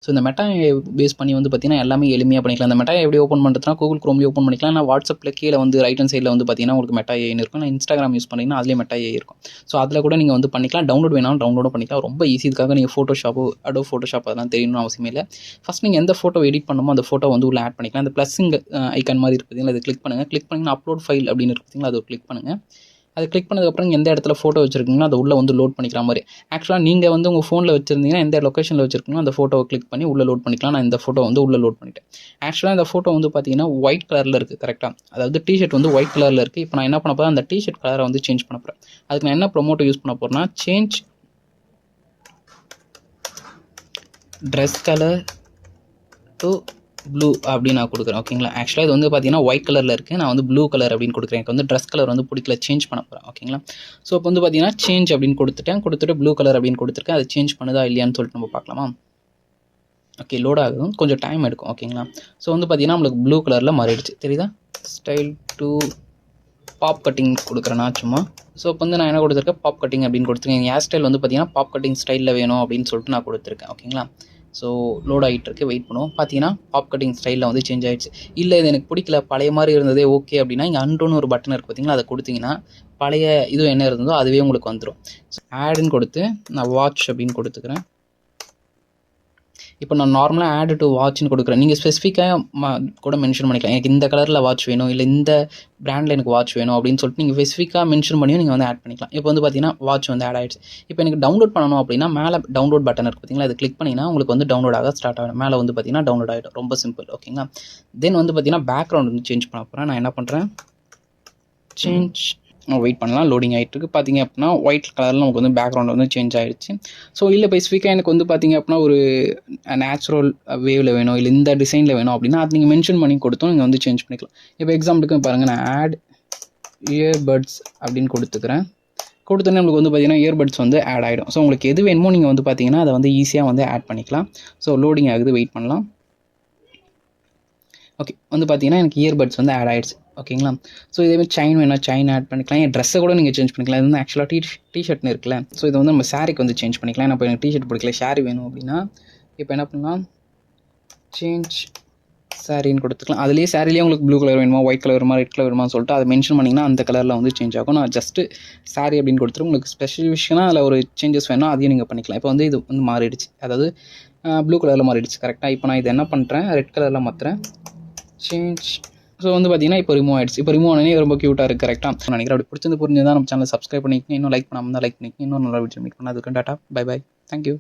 So இந்த meta base பண்ணி வந்து பார்த்தீங்கன்னா எல்லாமே எளிமையாக பண்ணிக்கலாம். அந்த மெட்டா எப்படி ஓப்பன் பண்ணுறதுனா கூகுள் குரோம்லேயே ஓப்பன் பண்ணிக்கலாம். இல்லை வாட்ஸ்அப்பில் கீழே வந்து ரைட் ஹேண்ட் சைடில் வந்து பார்த்தீங்கன்னா உங்களுக்கு மெட்டா ஏன்னு இருக்கும். இல்லை இன்ஸ்டாகிராம் யூஸ் பண்ணிங்கன்னா அதிலே மெட்டா ஏ இருக்கும். ஸோ அதில் கூட நீங்கள் வந்து பண்ணிக்கலாம். டவுன்லோட் வேணாலும் டவுன்லோடும் பண்ணிக்கலாம். ரொம்ப ஈஸி. இதுக்காக நீங்கள் ஃபோட்டோஷாப்போ ஃபோட்டோஷாப் அதெல்லாம் தெரியணும்னு அவசியமே இல்லை. ஃபஸ்ட் நீங்கள் எந்த ஃபோட்டோ எடிட் பண்ணணுமோ அந்த ஃபோட்டோ வந்து உள்ள ஆட் பண்ணிக்கலாம். அந்த ப்ளஸ்ஸிங்க ஐக்கான் மாதிரி இருக்குது பார்த்தீங்களா, அதை கிளிக் பண்ணுங்கள். கிளிக் பண்ணிங்கன்னா அப்லோட் ஃபைல் அப்படின்னு இருக்குது பார்த்தீங்களா, அதை கிளிக் பண்ணுங்கள். அது கிளிக் பண்ணதுக்கப்புறம் எந்த இடத்துல ஃபோட்டோ வச்சுருக்கீங்களோ அதை உள்ளே வந்து லோட் பண்ணிக்கிற மாதிரி. ஆக்சுவலாக நீங்கள் வந்து உங்கள் ஃபோனில் வச்சுருந்தீங்கன்னா எந்த லொக்கேஷனில் வச்சுருக்கீங்களோ அந்த ஃபோட்டோவை கிளிக் பண்ணி உள்ளே லோட் பண்ணிக்கலாம். நான் இந்த ஃபோட்டோ வந்து உள்ளே லோட் பண்ணிட்டேன். ஆக்சுவலாக இந்த ஃபோட்டோ வந்து பார்த்தீங்கன்னா ஒயிட் கலரில் இருக்குது. கரெக்டாக, அதாவது டிஷர்ட் வந்து ஒயிட் கலரில் இருக்குது. இப்போ நான் என்ன பண்ண போகிறேன், அந்த டிஷர்ட் கலரை வந்து சேஞ்ச் பண்ண போகிறேன். அதுக்கு நான் என்ன ப்ரொமோட்டை யூஸ் பண்ண போகிறேன்னா, change dress colour to blue அப்படின்னு நான் கொடுக்குறேன். ஓகேங்களா, ஆக்சுவலாக இது வந்து பார்த்தீங்கன்னா ஒயிட் கலரில் இருக்குது. நான் வந்து ப்ளூ கலர் அப்படின்னு கொடுக்குறேன். எனக்கு வந்து ட்ரெஸ் கலர் வந்து பிடிக்கல, சேஞ்ச் பண்ண போகிறேன். ஓகேங்களா, ஸோ இப்போ வந்து பார்த்தீங்கன்னா சேஞ்ச் அப்படின்னு கொடுத்துட்டு ப்ளூ கலர் அப்படின்னு கொடுத்துருக்கேன். அதை சேஞ்ச் பண்ணுதா இல்லையான்னு சொல்லிட்டு நம்ம பார்க்கலாமா. ஓகே, லோட் ஆகும், கொஞ்சம் டைம் எடுக்கும். ஓகேங்களா, ஸோ வந்து பார்த்தீங்கன்னா நம்மளுக்கு ப்ளூ கலரில் மாறிடுச்சு. தெரியுதா, ஸ்டைல் டு பாப் கட்டிங் கொடுக்குறேன்னா சும்மா. ஸோ இப்போ வந்து நான் என்ன கொடுத்துருக்கேன், பாப் கட்டிங் அப்படின்னு கொடுத்துருக்கேன். ஹேர் ஸ்டைல் வந்து பார்த்தீங்கன்னா பாப் கட்டிங் ஸ்டைலில் வேணும் அப்படின்னு சொல்லிட்டு நான் கொடுத்துருக்கேன். ஓகேங்களா, ஸோ லோட் ஆகிட்டு இருக்கு, வெயிட் பண்ணுவோம். பார்த்தீங்கன்னா பாப் கட்டிங் ஸ்டைலில் வந்து சேஞ்ச் ஆகிடுச்சு. இல்லை இது எனக்கு பிடிக்கல, பழைய மாதிரி இருந்ததே ஓகே அப்படின்னா இங்கே அன்டோன்னு ஒரு பட்டன் இருக்குது பார்த்தீங்களா, அதை கொடுத்தீங்கன்னா பழைய இது என்ன இருந்ததோ அதுவே உங்களுக்கு வந்துடும். ஸோ ஆடுன்னு கொடுத்து நான் வாட்ச் அப்படின்னு கொடுத்துக்கிறேன். இப்போ நான் நார்மலாக ஆட் டு வாட்ச்னு கொடுக்குறேன். நீங்கள் ஸ்பெசிஃபிக்காக கூட மென்ஷன் பண்ணிக்கலாம். எனக்கு இந்த கலரில் வாட்ச் வேணும், இல்லை இந்த பிராண்டில் எனக்கு வாட்ச் வேணும் அப்படின்னு சொல்லிட்டு நீங்கள் ஸ்பெசிஃபிக்காக மென்ஷன் பண்ணியும் நீங்கள் வந்து ஆட் பண்ணிக்கலாம். இப்போ வந்து பார்த்தீங்கன்னா வாட்ச் வந்து ஆட் ஆகிடுச்சு. இப்போ எனக்கு டவுன்லோட் பண்ணணும் அப்படின்னா மேலே டவுன்லோட் பட்டன் இருக்குது பார்த்தீங்களா, அது கிளிக் பண்ணிங்கன்னா உங்களுக்கு வந்து டவுன்லோட் ஆக ஸ்டார்ட் ஆகிடும். மேலே வந்து பார்த்தீங்கன்னா டவுன்லோட் ஆகிடும். ரொம்ப சிம்பிள். ஓகேங்களா, தென் வந்து பார்த்தீங்கன்னா பேக்ரவுண்ட் வந்து சேஞ்ச் பண்ண போகிறேன். நான் என்ன பண்ணுறேன், சேஞ்ச் வெயிட் பண்ணலாம், லோடிங் ஆகிட்டு இருக்குது. பார்த்திங்க அப்படின்னா ஒயிட் கலரில் நமக்கு வந்து பேக்ரவுண்ட் வந்து சேஞ்ச் ஆகிடுச்சு. ஸோ இல்லை ஸ்பெசிஃபிக்காக எனக்கு வந்து பார்த்திங்க அப்படின்னா ஒரு நேச்சுரல் வேவில் வேணும், இல்லை இந்த டிசைனில் வேணும் அப்படின்னா அது நீங்கள் மென்ஷன் பண்ணி கொடுத்தோம் நீங்கள் வந்து சேஞ்ச் பண்ணிக்கலாம். இப்போ எக்ஸாம்பிளுக்கு பாருங்கள், நான் ஆட் இயர்பட்ஸ் அப்படின்னு கொடுத்துக்கிறேன். கொடுத்தோன்னே நம்மளுக்கு வந்து பார்த்திங்கன்னா இயர்பட்ஸ் வந்து ஆட் ஆகிடும். ஸோ உங்களுக்கு எது வேணுமோ நீங்கள் வந்து பார்த்திங்கன்னா அதை வந்து ஈஸியாக வந்து ஆட் பண்ணிக்கலாம். ஸோ லோடிங் ஆகுது, வெயிட் பண்ணலாம். ஓகே, வந்து பார்த்தீங்கன்னா எனக்கு இயர்பட்ஸ் வந்து ஆட் ஆகிடுச்சு. ஓகேங்களா, ஸோ இதேமாதிரி செயின் வேணால் செயின் ஆட் பண்ணிக்கலாம். என் ட்ரெஸ்ஸை கூட நீங்கள் சேஞ்ச் பண்ணிக்கலாம். இது வந்து ஆக்சுவலாக டிஷர்ட்னு இருக்குல்ல, ஸோ இதை வந்து நம்ம சாரிக்கு வந்து சேஞ்ச் பண்ணிக்கலாம். ஏன்னா இப்போ எனக்கு டிஷர்ட் பிடிக்கல, சாரி வேணும் அப்படின்னா இப்போ என்ன பண்ணலாம், சேஞ்ச் சாரின்னு கொடுத்துக்கலாம். அதுலேயே சாரிலேயே உங்களுக்கு ப்ளூ கலர் வேணுமா, ஒயிட் கலர் வேணுமா, ரெட் கலர் வேணுமான்னு சொல்லிட்டு அதை மென்ஷன் பண்ணிங்கன்னா அந்த கலரில் வந்து சேஞ்ச் ஆகும். நான் ஜஸ்ட்டு சாரி அப்படின்னு கொடுத்துட்டு உங்களுக்கு ஸ்பெசிஃபிகேஷனாக அதில் ஒரு சேஞ்சஸ் வேணும், அதையும் நீங்கள் பண்ணிக்கலாம். இப்போ வந்து இது வந்து மாறிடுச்சு, அதாவது ப்ளூ கலரில் மாறிடுச்சு. கரெக்டாக, இப்போ நான் இதை என்ன பண்ணுறேன், ரெட் கலரில் மாற்றுறேன், சேஞ்ச். ஸோ வந்து பார்த்தீங்கன்னா இப்போ ரிமூவ் ஆகிடுச்சு. இப்போ ரிமூவ் ஆனே ரொம்ப க்யூட்டாக இருக்குது. கரெக்டாக நினைக்கிறேன். அப்படி பிடிச்சிருந்து புரிஞ்சுதான் நம்ம சேனல் சப்ஸ்கிரைப் பண்ணிக்கங்க. இன்னும் லைக் பண்ணாமல் தான் லைக் பண்ணிக்கங்க. இன்னும் நல்ல வீடியோ மீட் பண்ணால் அதுக்கு டாட்டா, பை பை, தேங்க்யூ.